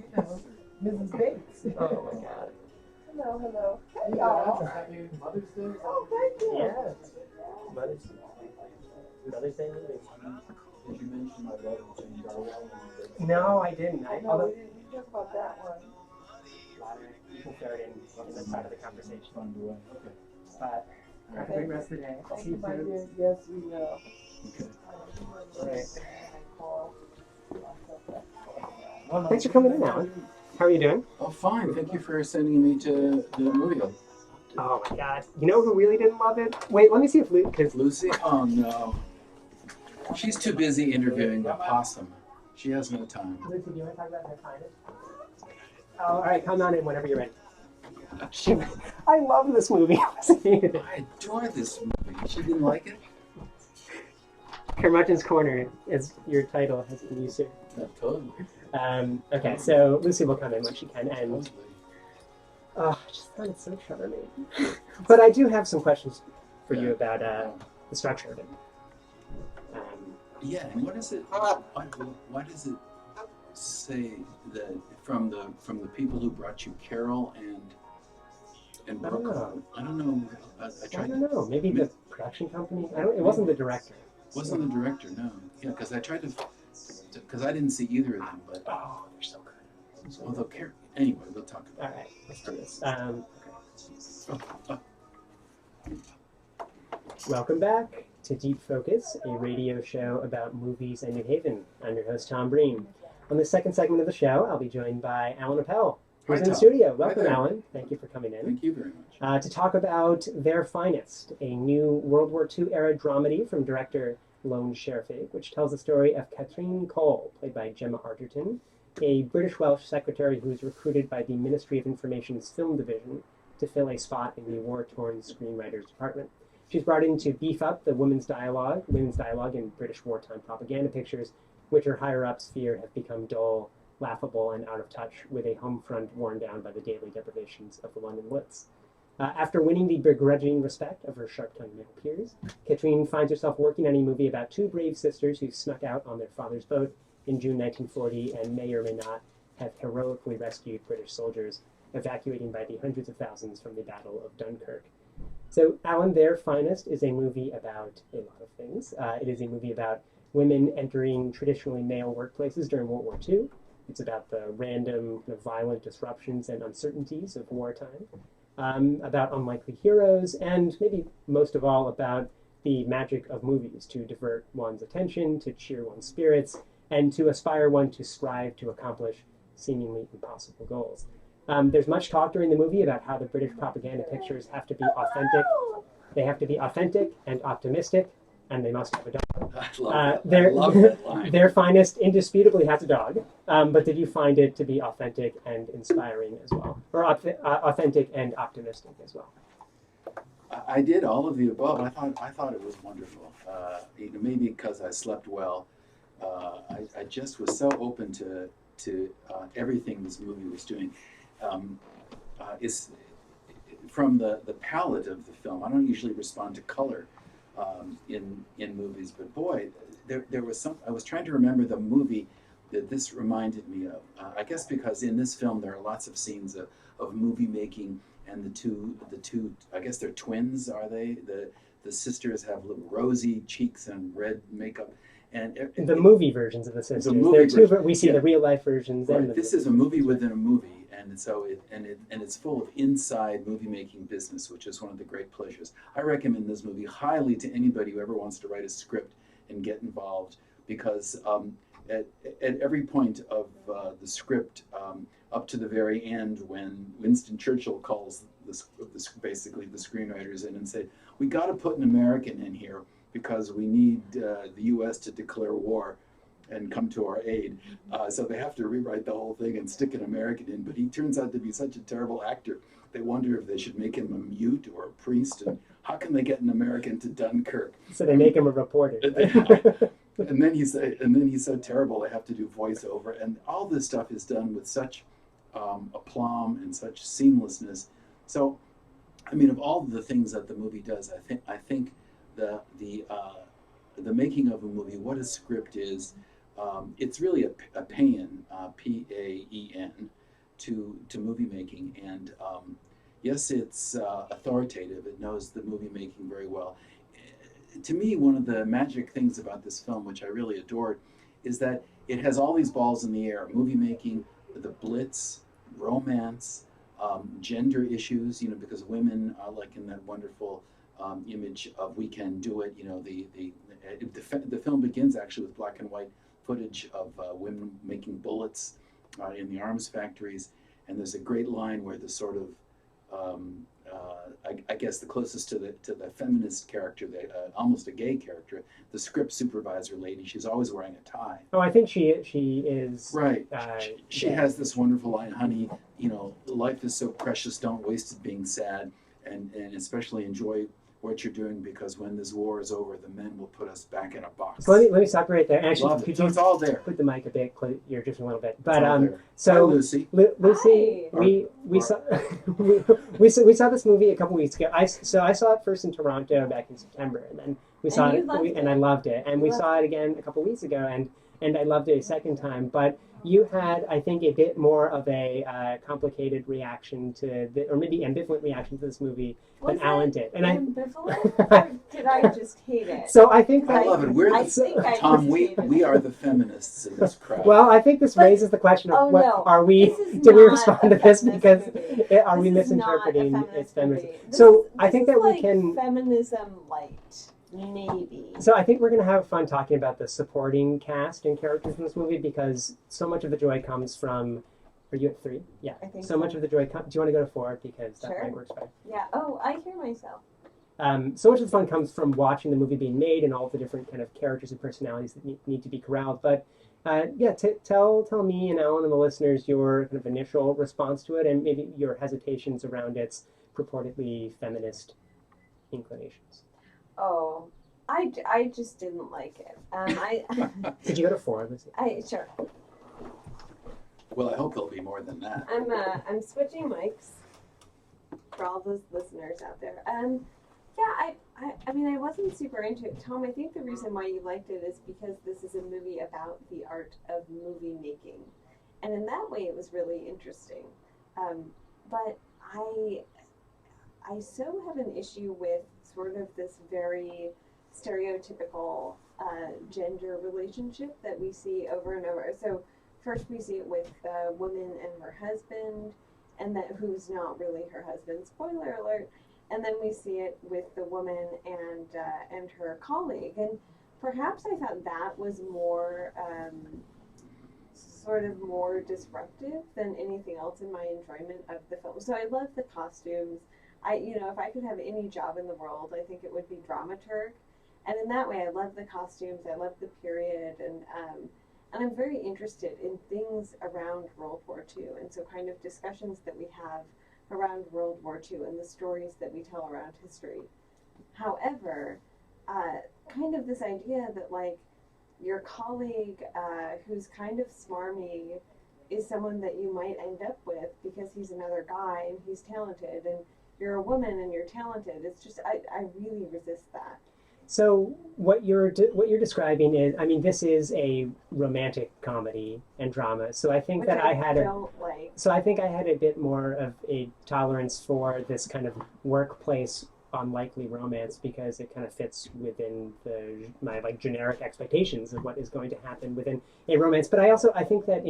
Mrs. Bates. oh my God. Hello. Hey, y'all. Happy Mother's Day. Oh, thank you. Yeah. Mother's Day movie. Did you mention I love Jane Darwell? No, I didn't. No, we didn't talk about that one. You can throw it in the side of the conversation. Fun to win. Okay. But have a great rest of the day. Thank See you, you my soon. dear. Yes, we will. Okay. Well, thanks for coming in, Alan. How are you doing? Oh, fine. Thank you for sending me to the movie. Oh my God. You know who really didn't love it? Wait, let me see if Luke, because Lucy? Oh, no. She's too busy interviewing the possum. She has no time. Lucy, do you want to talk about Their Finest? Oh, all right, come on in whenever you're ready. I love this movie. I adore this movie. She didn't like it? Curmudgeon's Corner, as your title has been used here. Totally. Okay, so Lucy will come in when she can, and I just found it so charming. But I do have some questions for you about the structure of it. Yeah, and what is it? Why does it say that from the people who brought you Carol and Brooke? Oh. I don't know. I I don't know. Maybe the production company. It wasn't the director. Wasn't the director? No. Yeah, because I tried because I didn't see either of them. But Oh, they're so good. although anyway, we'll talk about All right, let's do this. Welcome back to Deep Focus, a radio show about movies in New Haven. I'm your host, Tom Breen. On the second segment of the show, I'll be joined by Alan Appel, who's Hi, in the Tom. studio. Hi Welcome, there. Alan. Thank you for coming in. Thank you very much. To talk about Their Finest, a new World War II era dramedy from director Lone Sheriff, which tells the story of Katrine Cole, played by Gemma Arterton, a British Welsh secretary who is recruited by the Ministry of Information's film division to fill a spot in the war-torn screenwriters department. She's brought in to beef up the women's dialogue in British wartime propaganda pictures, which her higher-ups fear have become dull, laughable, and out of touch with a home front worn down by the daily deprivations of the London Blitz. After winning the begrudging respect of her sharp-tongued male peers, Katrine finds herself working on a movie about two brave sisters who snuck out on their father's boat in June 1940 and may or may not have heroically rescued British soldiers evacuating by the hundreds of thousands from the Battle of Dunkirk. So, Alan, Their Finest is a movie about a lot of things. It is a movie about women entering traditionally male workplaces during World War II. It's about the random kind of violent disruptions and uncertainties of wartime, about unlikely heroes, and maybe most of all about the magic of movies to divert one's attention, to cheer one's spirits, and to aspire one to strive to accomplish seemingly impossible goals. There's much talk during the movie about how the British propaganda pictures have to be authentic. They have to be authentic and optimistic, and they must have a dog. I love that line. Their Finest indisputably has a dog, but did you find it to be authentic and inspiring as well? Or authentic and optimistic as well? I did all of the above. I thought it was wonderful. Maybe because I slept well. I just was so open to everything this movie was doing. Is from the palette of the film. I don't usually respond to color in movies, but boy, there was some. I was trying to remember the movie that this reminded me of. I guess because in this film there are lots of scenes of movie making, and the two. I guess they're twins, are they? The sisters have little rosy cheeks and red makeup. And the movie versions of the sisters. There are two, we see the real life versions. Right. And this is a movie within a movie, and so it's full of inside movie making business, which is one of the great pleasures. I recommend this movie highly to anybody who ever wants to write a script and get involved, because at every point of the script, up to the very end, when Winston Churchill calls basically the screenwriters in and say, "We got to put an American in here, because we need the U.S. to declare war and come to our aid." So they have to rewrite the whole thing and stick an American in. But he turns out to be such a terrible actor, they wonder if they should make him a mute or a priest. And how can they get an American to Dunkirk? So they make him a reporter. and then he's so terrible they have to do voiceover. And all this stuff is done with such aplomb and such seamlessness. So, I mean, of all the things that the movie does, I think the making of a movie, what a script is, it's really a paean, P-A-E-N, to movie making. And yes, it's authoritative. It knows the movie making very well. To me, one of the magic things about this film, which I really adored, is that it has all these balls in the air: movie making, the Blitz, romance, gender issues. Because women are like in that wonderful image of "We Can Do It." The film begins actually with black and white footage of women making bullets in the arms factories, and there's a great line where the sort of I guess the closest to the feminist character, almost a gay character, the script supervisor lady. She's always wearing a tie. Oh, I think she is. Right. She has this wonderful line, "Honey, life is so precious. Don't waste it being sad, and especially enjoy what you're doing, because when this war is over, the men will put us back in a box." So let me stop right there. Actually, could you it's all there. put the mic a bit close? You're just a little bit. It's all there. So Hi, Lucy. Lucy, Hi. we saw we saw this movie a couple weeks ago. I saw it first in Toronto back in September, and then we saw it, and I loved it. And we saw it again a couple weeks ago, and I loved it a second time. But you had, I think, a bit more of a complicated reaction to, or maybe ambivalent reaction to this movie than Alan did. And ambivalent? Or did I just hate it? So I think I that, love it. Tom, we are the feminists in this crowd. well, I think this raises the question of are we? Did we respond to this because are we misinterpreting its feminism? So I think that we can feminism light. Maybe. So I think we're going to have fun talking about the supporting cast and characters in this movie, because so much of the joy comes from... Are you at 3? Yeah. I think so much of the joy comes... Do you want to go to 4? Because that Sure. might work better. Yeah. Oh, I hear myself. So much of the fun comes from watching the movie being made and all the different kind of characters and personalities that need to be corralled. But yeah, tell me and Alan and the listeners your kind of initial response to it, and maybe your hesitations around its purportedly feminist inclinations. Oh, I just didn't like it. Did you go to four? Sure. Well, I hope there'll be more than that. I'm switching mics for all those listeners out there. Yeah, I mean, I wasn't super into it. Tom, I think the reason why you liked it is because this is a movie about the art of movie making. And in that way, it was really interesting. But I so have an issue with sort of this very stereotypical gender relationship that we see over and over. So first we see it with the woman and her husband, and that who's not really her husband. Spoiler alert. And then we see it with the woman and her colleague. And perhaps I thought that was more sort of more disruptive than anything else in my enjoyment of the film. So I love the costumes. If I could have any job in the world, I think it would be dramaturg. And in that way, I love the costumes. I love the period, and I'm very interested in things around World War II, and so kind of discussions that we have around World War II and the stories that we tell around history. However, kind of this idea that like your colleague who's kind of smarmy is someone that you might end up with because he's another guy and he's talented, and you're a woman and you're talented. It's just I really resist that. So what you're describing is, I mean, this is a romantic comedy and drama. So I think Which that I had a bit more of a tolerance for this kind of workplace unlikely romance because it kind of fits within my like generic expectations of what is going to happen within a romance. But I think that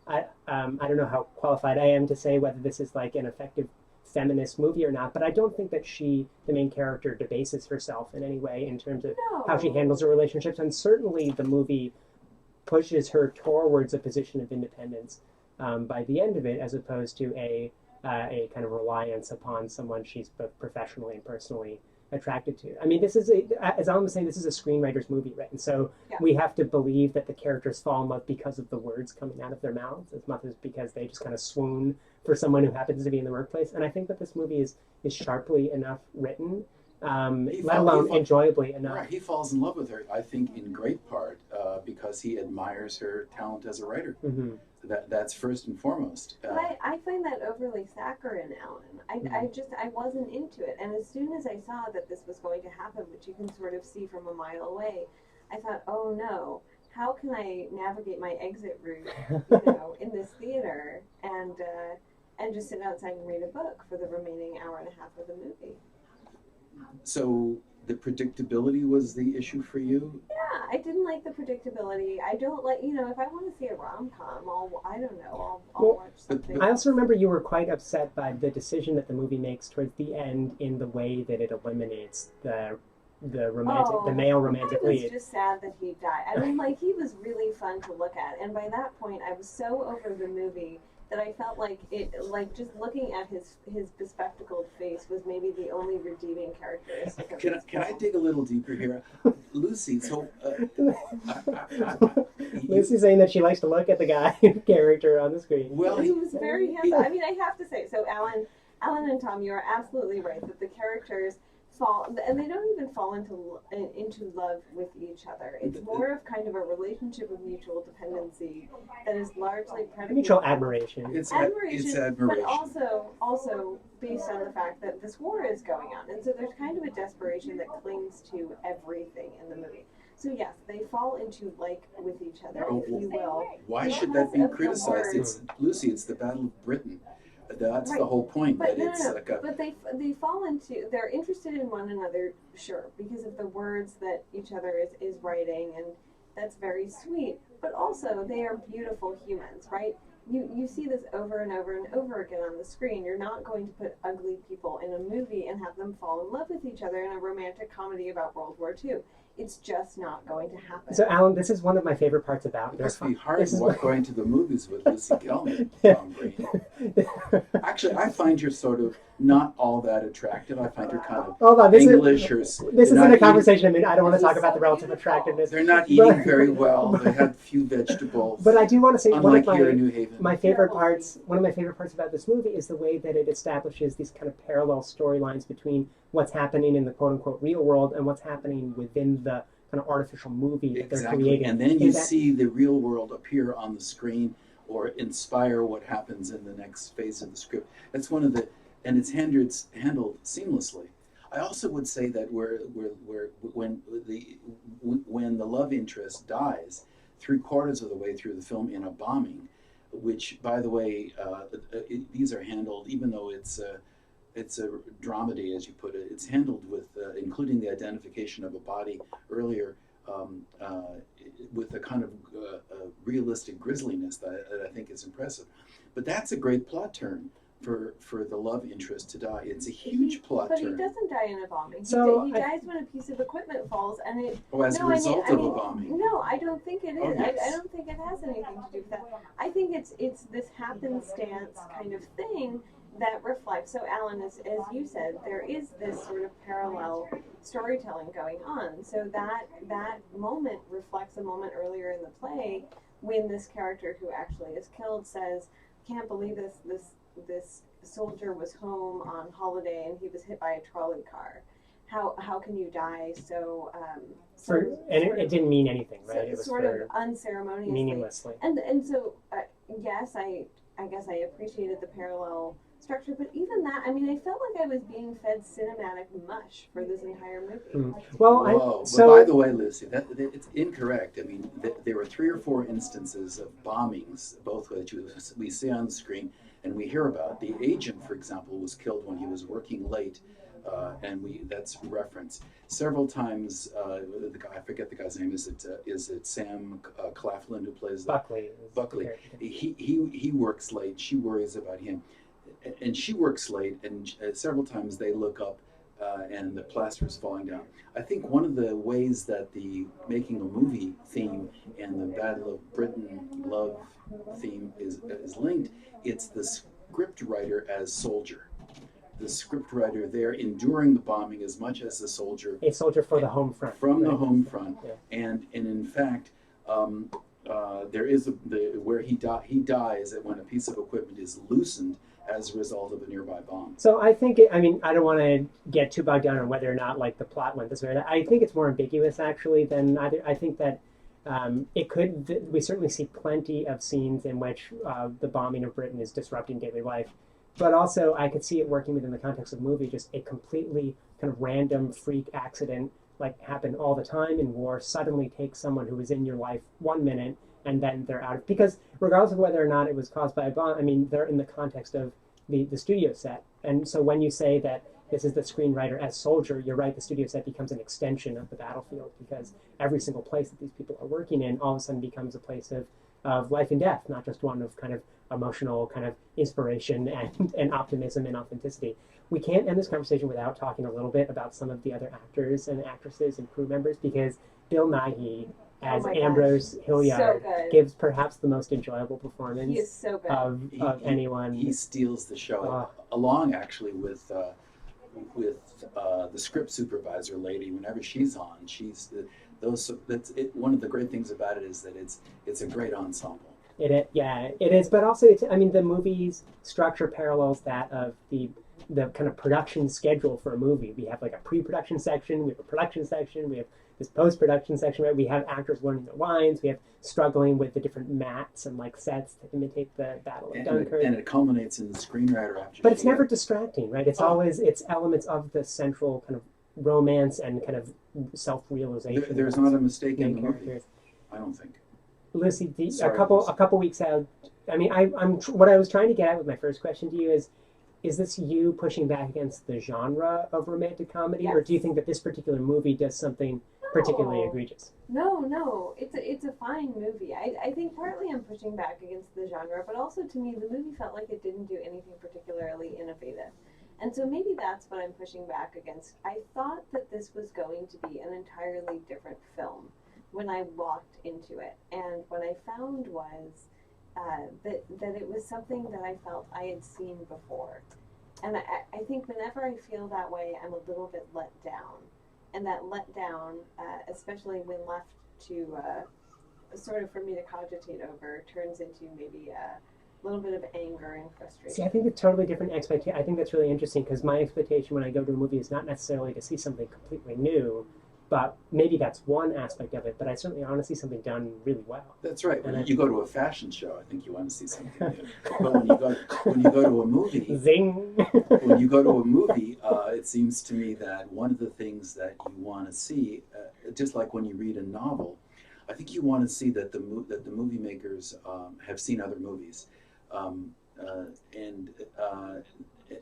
I don't know how qualified I am to say whether this is like an effective feminist movie or not, but I don't think that the main character, debases herself in any way in terms of how she handles her relationships, and certainly the movie pushes her towards a position of independence by the end of it, as opposed to a kind of reliance upon someone she's both professionally and personally attracted to. I mean, this is as Alan was saying, this is a screenwriter's movie, right? And so we have to believe that the characters fall in love because of the words coming out of their mouths, as much as because they just kind of swoon for someone who happens to be in the workplace. And I think that this movie is sharply enough written, let alone enjoyably enough. Right, he falls in love with her, I think, in great part because he admires her talent as a writer. Mm-hmm. That's first and foremost. But I find that overly saccharine, Alan. I wasn't into it. And as soon as I saw that this was going to happen, which you can sort of see from a mile away, I thought, oh no, how can I navigate my exit route, in this theater and just sit outside and read a book for the remaining hour and a half of the movie? So the predictability was the issue for you? Yeah, I didn't like the predictability. I don't like, if I want to see a rom-com, I'll watch something. I also remember you were quite upset by the decision that the movie makes towards the end in the way that it eliminates the male romantic lead. I was just sad that he died. I mean, like, he was really fun to look at, and by that point, I was so over the movie that I felt like just looking at his bespectacled face was maybe the only redeeming characteristic of this Can I dig a little deeper here? Lucy, so... Lucy's saying that she likes to look at the guy character on the screen. Well, he was very handsome. I mean, I have to say, so Alan and Tom, you are absolutely right that the characters fall, and they don't even fall into love with each other. It's more of kind of a relationship of mutual dependency that is largely predicated mutual admiration. It's admiration, but also based on the fact that this war is going on, and so there's kind of a desperation that clings to everything in the movie. So yes, they fall into like with each other, if you will. Why should that be criticized? It's Lucy. It's the Battle of Britain. That's the whole point. But but they fall into, they're interested in one another, sure, because of the words that each other is writing, and that's very sweet. But also, they are beautiful humans, right? You see this over and over and over again on the screen. You're not going to put ugly people in a movie and have them fall in love with each other in a romantic comedy about World War II. it's just not going to happen. So, Alan, this is one of my favorite parts about It must be hard this is going to the movies with Lucy Gelman, Tom Breen. Actually, I find her sort of not all that attractive. I find her kind of Hold on, English. this isn't a conversation. I mean, I don't want to talk She's about so the relative beautiful. attractiveness. They're not eating very well. They had few vegetables. But I do want to say unlike here in New Haven. one of my favorite parts about this movie is the way that it establishes these kind of parallel storylines between what's happening in the quote unquote real world and what's happening within the kind of artificial movie that they're creating. And then you see the real world appear on the screen or inspire what happens in the next phase of the script. That's one of the, and it's handled seamlessly. I also would say that when the love interest dies 3/4 of the way through the film in a bombing, which, by the way, these are handled, even though it's a dramedy, as you put it, it's handled with, including the identification of a body earlier, with a kind of realistic grisliness that I think is impressive. But that's a great plot turn for the love interest to die. It's a huge plot But turn. he doesn't die in a bombing. So he dies when a piece of equipment falls, and it. As a result of a bombing. No, I don't think it is. Oh, yes. I don't think it has anything to do with that. I think it's this happenstance kind of thing that reflects. So, Alan, as you said, there is this sort of parallel storytelling going on. So that moment reflects a moment earlier in the play when this character who actually is killed says, "Can't believe this soldier was home on holiday and he was hit by a trolley car. How can you die so?" It didn't mean anything, right? It was sort of unceremoniously, meaninglessly. And so yes, I guess I appreciated the parallel structure, but even that, I mean, I felt like I was being fed cinematic mush for this entire movie. Whoa. But by the way, Lucy, it's incorrect. I mean, there were 3 or 4 instances of bombings, both which we see on the screen and we hear about. The agent, for example, was killed when he was working late, and that's referenced several times. The guy, I forget the guy's name. Is it Sam Claflin who plays Buckley? Buckley. He works late. She worries about him, and she works late. And several times they look up, and the plaster is falling down. I think one of the ways that the making a movie theme and the Battle of Britain love theme is linked. It's the script writer as soldier. The script writer there enduring the bombing as much as the soldier. A soldier for the home front. From the home front. Yeah. And in fact, there is where he dies when a piece of equipment is loosened as a result of a nearby bomb. So I think, I don't want to get too bogged down on whether or not like the plot went this way. I think it's more ambiguous actually than either. I think that we certainly see plenty of scenes in which the bombing of Britain is disrupting daily life. But also I could see it working within the context of the movie, just a completely kind of random freak accident like happen all the time in war, suddenly takes someone who was in your life 1 minute and then they're out. Because regardless of whether or not it was caused by a bomb, they're in the context of the studio set. And so when you say that this is the screenwriter as soldier, you're right, the studio set becomes an extension of the battlefield because every single place that these people are working in all of a sudden becomes a place of life and death, not just one of kind of emotional kind of inspiration and optimism and authenticity. We can't end this conversation without talking a little bit about some of the other actors and actresses and crew members, because Bill Nighy as Ambrose Hilliard gives perhaps the most enjoyable performance he is so good. of anyone. He steals the show, along actually with the script supervisor lady. Whenever she's on, one of the great things about it is that it's a great ensemble. It is, but also the movie's structure parallels that of the kind of production schedule for a movie. We have like a pre-production section, we have a production section, we have this post-production section, right? We have actors learning their lines, we have struggling with the different mats and like sets to imitate the Battle of Dunkirk. And it culminates in the screenwriter after. But it's never distracting, right? It's always elements of the central kind of romance and kind of self-realization. There's not a mistake in the movie, characters. I don't think. Lucy, Lucy. a couple weeks out. What I was trying to get at with my first question to you is this you pushing back against the genre of romantic comedy, or do you think that this particular movie does something particularly egregious? No, it's a fine movie. I think partly I'm pushing back against the genre, but also to me the movie felt like it didn't do anything particularly innovative. And so maybe that's what I'm pushing back against. I thought that this was going to be an entirely different film when I walked into it. And what I found was that it was something that I felt I had seen before. And I think whenever I feel that way, I'm a little bit let down. And that let down, especially when left to sort of for me to cogitate over, turns into maybe a little bit of anger and frustration. See, I think it's totally different expectation. I think that's really interesting because my expectation when I go to a movie is not necessarily to see something completely new, but maybe that's one aspect of it. But I certainly want to see something done really well. That's right. And When you go to a fashion show, I think you want to see something new. But when you go to a movie, Zing! when you go to a movie, it seems to me that one of the things that you want to see, just like when you read a novel, I think you want to see that the movie makers have seen other movies,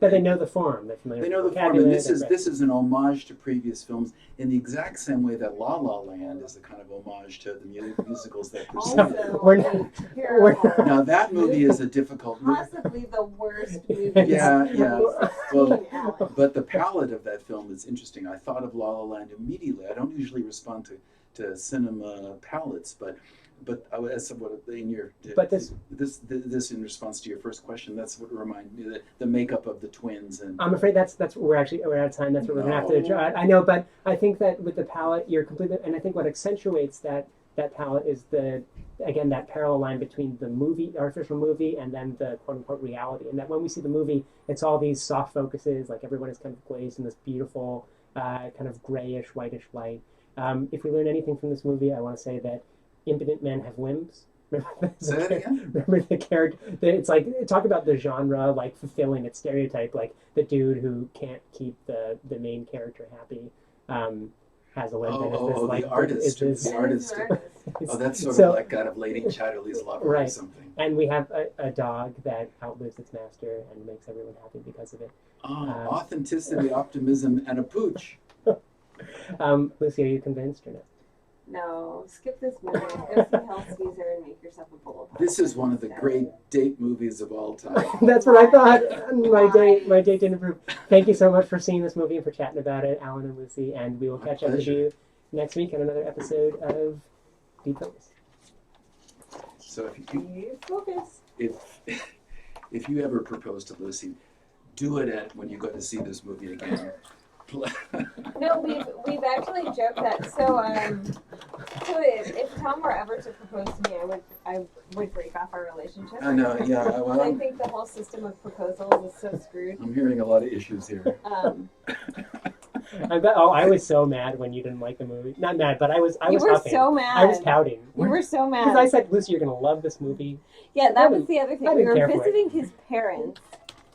But they know the form. They're familiar they know with the form, and vocabulary, this is an homage to previous films in the exact same way that La La Land is a kind of homage to the musicals that preceded it. Also, We're a not- terrible, Now that movie is a difficult movie. possibly the worst movie. Yeah, of yeah. 2016, Alex. But the palette of that film is interesting. I thought of La La Land immediately. I don't usually respond to cinema palettes, but as what in your But this in response to your first question, that's what reminded me the makeup of the twins and I'm afraid that's we're out of time. That's what we're gonna have to try. I know, but I think that with the palette, you're completely. And I think what accentuates that palette is again that parallel line between the movie, artificial movie, and then the quote unquote reality. And that when we see the movie, it's all these soft focuses, like everyone is kind of glazed in this beautiful kind of grayish, whitish light. If we learn anything from this movie, I want to say that impotent men have limbs. Say that again? Remember the character? It's like talk about the genre, like fulfilling its stereotype, like the dude who can't keep the main character happy has a limp. and it's this, like, the artist. it's The artist. it's- Oh, that's sort so- of like kind of Lady Chatterley's Lover or Right. something. And we have a dog that outlives its master and makes everyone happy because of it. Authenticity, optimism, and a pooch. Lucy, are you convinced or not? No, skip this movie. Go see Hell Caesar and make yourself a bowl of This is one of the pasta. great date movies of all time. That's what I thought. My date didn't approve. Thank you so much for seeing this movie and for chatting about it, Alan and Lucy. And we will My catch up with pleasure. you next week on another episode of Deep Focus. So Focus. if you ever propose to Lucy, do it when you go to see this movie again. No, we've actually joked that. So if Tom were ever to propose to me, I would break off our relationship. I know, yeah. Well, I think the whole system of proposals is so screwed. I'm hearing a lot of issues here. I was so mad when you didn't like the movie. Not mad, but I was You were huffing. so mad. I was pouting. You were so Because I mad. said, Lucy, you're going to love this movie. Yeah, that was the other I thing. We didn't were care for it. visiting his parents.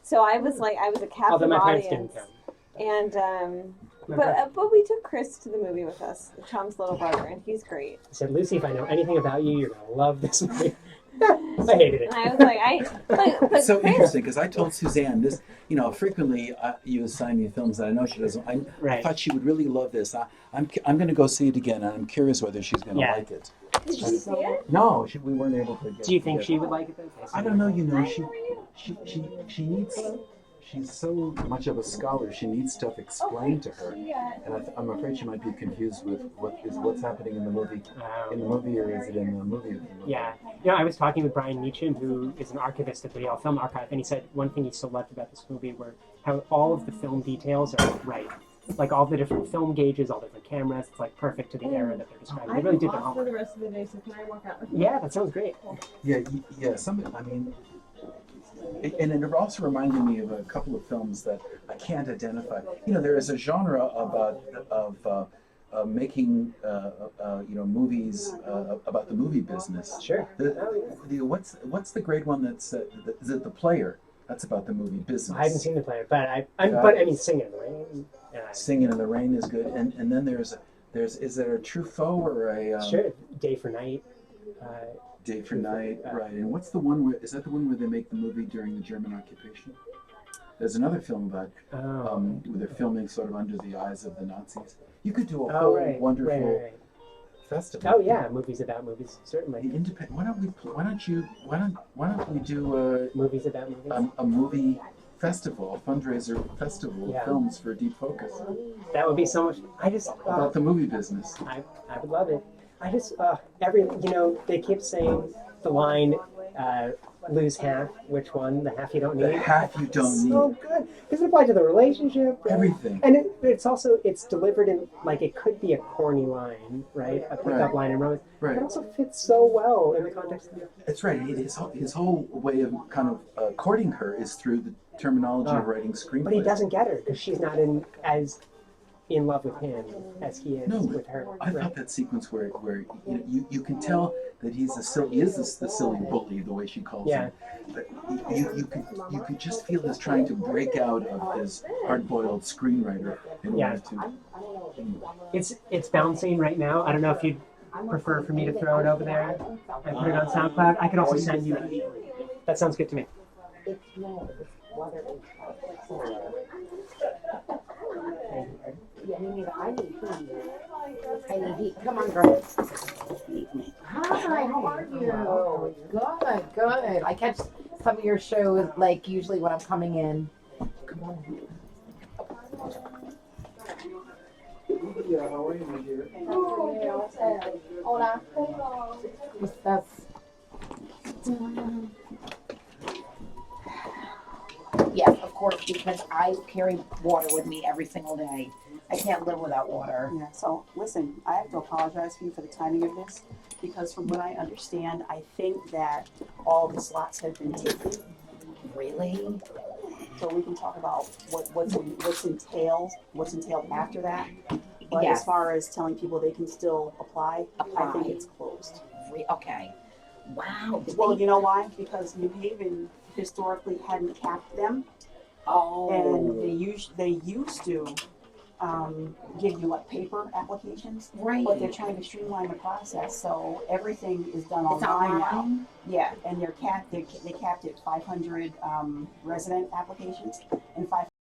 So I was a captive Although my parents audience. didn't come. And My parents- but we took Chris to the movie with us, Tom's little brother, and he's great. I said, Lucy, if I know anything about you, you're going to love this movie. I hated it. And I was like, but It's so Chris, interesting because I told Suzanne this. Frequently you assign me films that I know she doesn't. I Right. thought she would really love this. I'm going to go see it again, and I'm curious whether she's going to Yeah. like it. did you see it? No, we weren't able to. Do you think she would like it then? I don't know. You know, Hi, she how are you? she needs. She's so much of a scholar. She needs stuff explained to her, and I'm afraid she might be confused with what's happening in the movie. In the movie, or is it in the movie? Yeah. I was talking with Brian Meacham, who is an archivist at the Yale Film Archive, and he said one thing he so loved about this movie were how all of the film details are right. Like all the different film gauges, all the different cameras, it's like perfect to the era that they're describing. They really did their I'm off for homework. the rest of the day, so can I walk out with you? Yeah, that sounds great. Yeah. I mean, and it also reminded me of a couple of films that I can't identify. There is a genre of making movies about the movie business. Sure. What's the great one that's is it The Player? That's about the movie business. I haven't seen the player, but I mean, Singing in the Rain. Singing in the Rain is good, and then there's is there a Truffaut or a Sure. Day for Night. Day for Night, right? And what's the one where is that the one where they make the movie during the German occupation? There's another film about where they're filming sort of under the eyes of the Nazis. You could do a whole wonderful Right. festival. Oh yeah, movies about movies, certainly. The independent. Why don't we do Movies about movies. a movie festival, a fundraiser festival Yeah. of films for Deep Focus That would be so much. about the movie business. I would love it. They keep saying the line, lose half. Which one? The half you don't need. The half you don't So need. good because it applies to the relationship. Everything. And it's delivered in like it could be a corny line, right? A pickup Right. line in romance. Right. It also fits so well in the context of That's right. His whole way of kind of courting her is through the terminology of writing screenplays. But he doesn't get her because she's not as in love with him as he is with her. I thought that sequence where you can tell that he is the silly bully, the way she calls him. But you could just feel his trying to break out of his hard-boiled screenwriter in order to. It's bouncing right now. I don't know if you'd prefer for me to throw it over there and put it on SoundCloud. I could also send you. That sounds good to me. Yeah, me neither. I need heat. Come on, girl. Hi, how are you? Good, good. I catch some of your shows, like, usually when I'm coming in. Come on. Yeah, how are you, my dear? Hola. That's... Yes, of course, because I carry water with me every single day. I can't live without water. Yeah, so listen, I have to apologize for you for the timing of this, because from what I understand, I think that all the slots have been taken. Really? So we can talk about what's entailed after that. But Yes. as far as telling people they can still apply, I think it's closed. Okay. Wow. Well, you know why? Because New Haven historically hadn't capped them, Oh. and they used to give you like paper applications, Right. but they're trying to streamline the process, so everything is done It's online now. online? Yeah, and they capped it 500 resident applications and 500